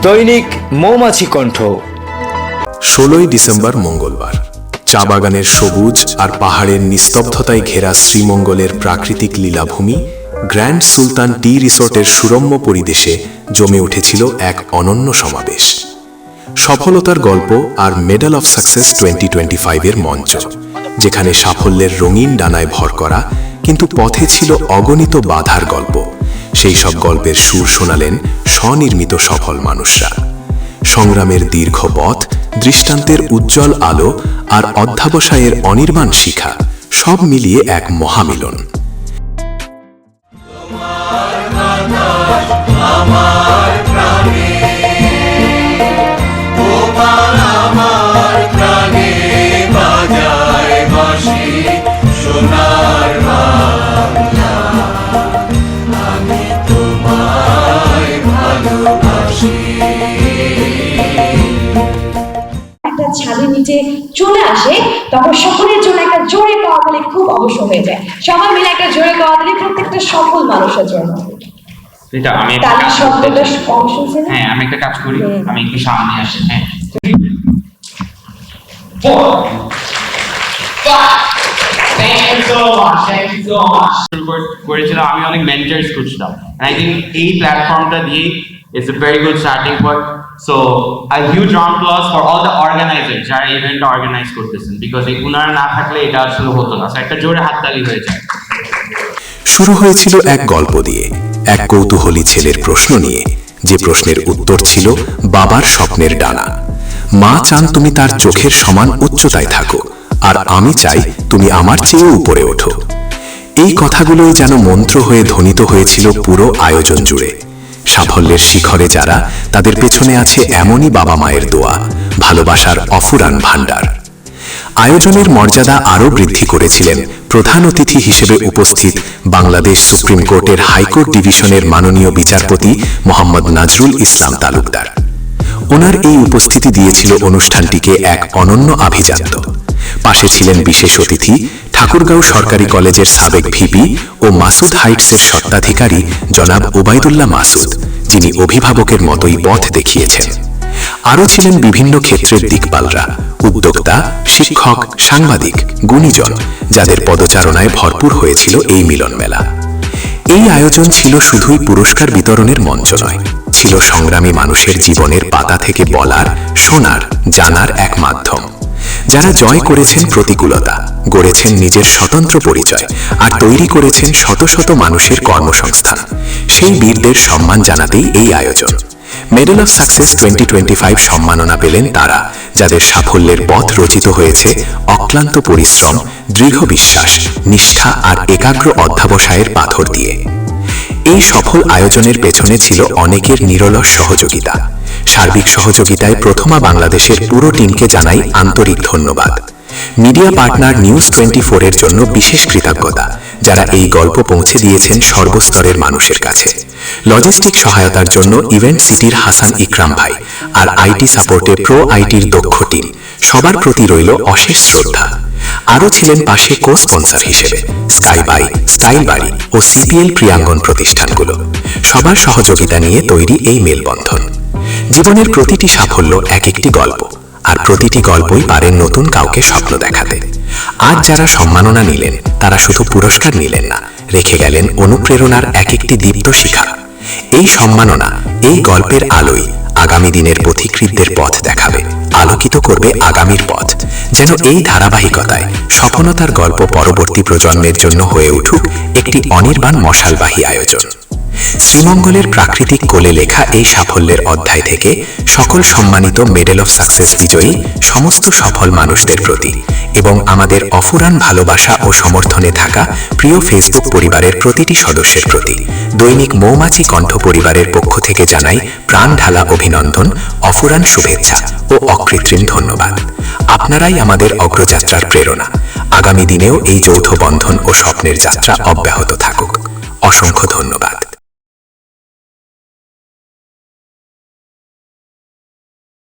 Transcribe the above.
দৈনিক মৌমাছি কণ্ঠ। 16ই ডিসেম্বর মঙ্গলবার। চা বাগানের সবুজ আর পাহাড়ের নিস্তব্ধতায় ঘেরা শ্রীমঙ্গলের প্রাকৃতিক লীলাভূমি গ্র্যান্ড সুলতান টি রিসোর্টের সুরম্য পরিবেশে জমে উঠেছিল এক অনন্য সমাবেশ। সফলতার গল্প আর মেডেল অফ সাকসেস 2025-এর মঞ্চ, যেখানে সাফল্যের রঙিন ডানায় ভর করা কিন্তু পথে ছিল অগণিত বাধার গল্প। সেই সব গল্পের সুর শোনালেন স্বনির্মিত সফল মানুষরা। সংগ্রামের দীর্ঘ পথ, দৃষ্টান্তের উজ্জ্বল আলো আর অধ্যাবসায়ের অনির্বাণ শিখা, সব মিলিয়ে এক মহামিলন। ছাদের নিচে চলে আসে, তখন সকলের জন্য একটা জোরে করতালি খুব অবশ্য হয়ে যায়। সবাই মিলে একটা জোরে করতালি প্রত্যেকটা সফল মানুষের জন্য। এটা আমি তার শব্দটা কম শুনছেন? হ্যাঁ, আমি একটা কাজ করি, আমি একটু সামনে আসি। হ্যাঁ, করেছিলাম, আমি অনেক মেন্টরস খুঁজতাম। আই থিঙ্ক এই প্ল্যাটফর্মটা দিয়ে it's a very good starting point. So a huge round of applause for all the organizers যারা ইভেন্টটা অর্গানাইজ করতেছেন, বিকজ এই উনারা না থাকলে এটা আসলে হতো না। একটা জোরে হাততালি হয়ে যায়। শুরু হয়েছিল এক গল্প দিয়ে, এক কৌতূহলী ছেলের প্রশ্ন নিয়ে, যে প্রশ্নের উত্তর ছিল বাবার স্বপ্নের ডানা। মা চান তুমি তার চোখের সমান উচ্চতায় থাকো, আর আমি চাই তুমি আমার চেয়েও উপরে ওঠো। এই কথাগুলোই যেন মন্ত্র হয়ে ধ্বনিত হয়েছিল পুরো আয়োজন জুড়ে। সাফল্যের শিখরে যারা, তাদের পেছনে আছে এমনই বাবা মায়ের দোয়া, ভালোবাসার অফুরান ভাণ্ডার। আয়োজনের মর্যাদা আরও বৃদ্ধি করেছিলেন প্রধান অতিথি হিসেবে উপস্থিত বাংলাদেশ সুপ্রিম কোর্টের হাইকোর্ট ডিভিশনের মাননীয় বিচারপতি মোহাম্মদ নাজরুল ইসলাম তালুকদার। ওনার এই উপস্থিতি দিয়েছিল অনুষ্ঠানটিকে এক অনন্য আভিজাত্য। পাশে ছিলেন বিশেষ অতিথি ঠাকুরগাঁও সরকারি কলেজের সাবেক ভিপি ও মাসুদ হাইটসের স্বত্বাধিকারী জনাব ওবায়দুল্লাহ মাসুদ, যিনি অভিভাবকের মতোই পথ দেখিয়েছেন। আরও ছিলেন বিভিন্ন ক্ষেত্রের দিকপালরা, উদ্যোক্তা, শিক্ষক, সাংবাদিক, গুণীজন, যাদের পদচারণায় ভরপুর হয়েছিল এই মিলন মেলা। এই আয়োজন ছিল শুধুই পুরস্কার বিতরণের মঞ্চ নয়, ছিল সংগ্রামী মানুষের জীবনের পাতা থেকে বলার, শোনার, জানার এক মাধ্যম। যারা জয় করেছেন প্রতিকূলতা, গড়েছেন নিজের স্বতন্ত্র পরিচয়, আর তৈরি করেছেন শত শত মানুষের কর্মসংস্থান, সেই বীরদের সম্মান জানাতেই এই আয়োজন। মেডেল অফ সাকসেস 2025 সম্মাননা পেলেন তারা, যাদের সাফল্যের পথ রচিত হয়েছে অক্লান্ত পরিশ্রম, দৃঢ় বিশ্বাস, নিষ্ঠা আর একাগ্র অধ্যাবসায়ের পাথর দিয়ে। এই সফল আয়োজনের পেছনে ছিল অনেকের নিরলস সহযোগিতা। সার্বিক সহযোগিতায় প্রথমা বাংলাদেশের পুরো টিমকে জানাই আন্তরিক ধন্যবাদ। মিডিয়া পার্টনার নিউজ 24-এর জন্য বিশেষ কৃতজ্ঞতা, যারা এই গল্প পৌঁছে দিয়েছেন সর্বস্তরের মানুষের কাছে। লজিস্টিক সহায়তার জন্য ইভেন্ট সিটির হাসান ইকরাম ভাই, আর আইটি সাপোর্টে প্রো আইটির দক্ষ টিম, সবার প্রতি রইল অশেষ শ্রদ্ধা। আরও ছিলেন পাশে কো স্পন্সর হিসেবে স্কাই বাই, স্টাইল বাড়ি ও সিপিএল প্রিয়াঙ্গন প্রতিষ্ঠানগুলো। সবার সহযোগিতা নিয়ে তৈরি এই মেলবন্ধন। জীবনের প্রতিটি সাফল্য এক একটি গল্প, আর প্রতিটি গল্পই পারে নতুন কাউকে স্বপ্ন দেখাতে। আজ যারা সম্মাননা নিলেন, তারা শুধু পুরস্কার নিলেন না, রেখে গেলেন অনুপ্রেরণার এক একটি দীপ্ত শিখা। এই সম্মাননা, এই গল্পের আলোই আগামী দিনের পথিকৃতদের পথ দেখাবে, আলোকিত করবে আগামীর পথ। যেন এই ধারাবাহিকতায় সফলতার গল্প পরবর্তী প্রজন্মের জন্য হয়ে উঠুক একটি অনির্বাণ মশালবাহী আয়োজন। শ্রীমঙ্গলের প্রাকৃতিক কোলে লেখা এই সাফল্যের অধ্যায় থেকে সকল সম্মানিত মেডেল অফ সাকসেস বিজয়ী সমস্ত সফল মানুষদের প্রতি এবং আমাদের অফুরান ভালোবাসা ও সমর্থনে থাকা প্রিয় ফেসবুক পরিবারের প্রতিটি সদস্যের প্রতি দৈনিক মৌমাছি কণ্ঠ পরিবারের পক্ষ থেকে জানাই প্রাণ ঢালা অভিনন্দন, অফুরান শুভেচ্ছা ও অকৃত্রিম ধন্যবাদ। আপনারাই আমাদের অগ্রযাত্রার প্রেরণা। আগামী দিনেও এই যৌথ বন্ধন ও স্বপ্নের যাত্রা অব্যাহত থাকুক। অসংখ্য ধন্যবাদ।